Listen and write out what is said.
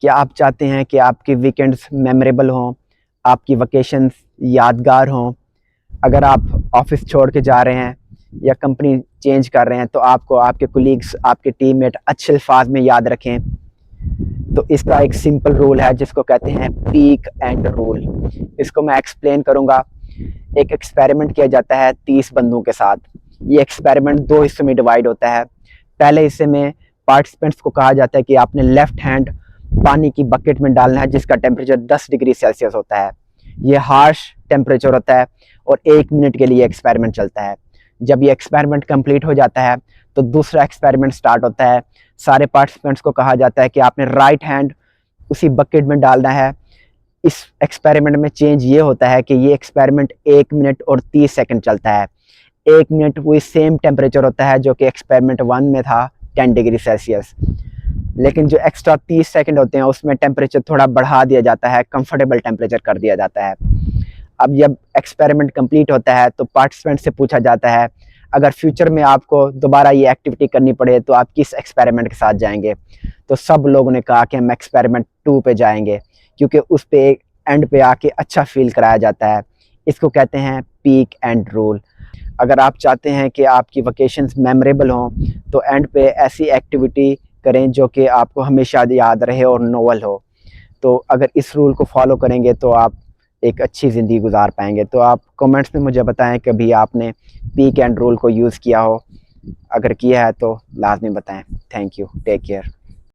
क्या आप चाहते हैं कि आपके वीकेंड्स मेमोरेबल हों, आपकी वकेशंस यादगार हों? अगर आप ऑफिस छोड़ के जा रहे हैं या कंपनी चेंज कर रहे हैं तो आपको आपके कोलीग्स, आपके टीममेट अच्छे अल्फाज में याद रखें। तो इसका एक सिंपल रूल है जिसको कहते हैं पीक एंड रूल। इसको मैं एक्सप्लेन करूंगा। एक एक्सपेरिमेंट किया जाता है 30 बंदों के साथ। ये एक्सपेरिमेंट दो हिस्सों में डिवाइड होता है। पहले हिस्से में पार्टिसिपेंट्स को कहा जाता है कि आपने लेफ्ट हैंड पानी की बकेट में डालना है जिसका टेम्परेचर 10 डिग्री सेल्सियस होता है। ये हार्श टेम्परेचर होता है और 1 मिनट के लिए एक्सपेरिमेंट चलता है। जब ये एक्सपेरिमेंट कंप्लीट हो जाता है तो दूसरा एक्सपेरिमेंट स्टार्ट होता है। सारे पार्टिसिपेंट्स को कहा जाता है कि आपने राइट हैंड उसी बकेट में डालना है। इस एक्सपेरिमेंट में चेंज ये होता है कि ये एक्सपेरिमेंट 1 मिनट और 30 सेकंड चलता है। 1 मिनट वही सेम टेम्परेचर होता है जो कि एक्सपेरिमेंट 1 में था, 10 डिग्री सेल्सियस। लेकिन जो एक्स्ट्रा 30 सेकंड होते हैं उसमें टेम्परेचर थोड़ा बढ़ा दिया जाता है, कंफर्टेबल टेम्परेचर कर दिया जाता है। अब जब एक्सपेरिमेंट कंप्लीट होता है तो पार्टिसिपेंट से पूछा जाता है अगर फ्यूचर में आपको दोबारा ये एक्टिविटी करनी पड़े तो आप किस एक्सपेरिमेंट के साथ जाएंगे? तो सब लोगों ने कहा कि हम एक्सपेरिमेंट 2 पे जाएंगे, क्योंकि उस पे एंड पे आके अच्छा फील कराया जाता है। इसको कहते हैं पीक एंड रूल। अगर आप चाहते हैं कि आपकी वकेशंस मेमोरेबल हों तो एंड पे ऐसी एक्टिविटी करें जो कि आपको हमेशा याद रहे और नोवेल हो। तो अगर इस रूल को फॉलो करेंगे तो आप एक अच्छी ज़िंदगी गुजार पाएंगे। तो आप कमेंट्स में मुझे बताएं कभी आपने पीक एंड रूल को यूज़ किया हो। अगर किया है तो लाजमी बताएं। Thank you, take care.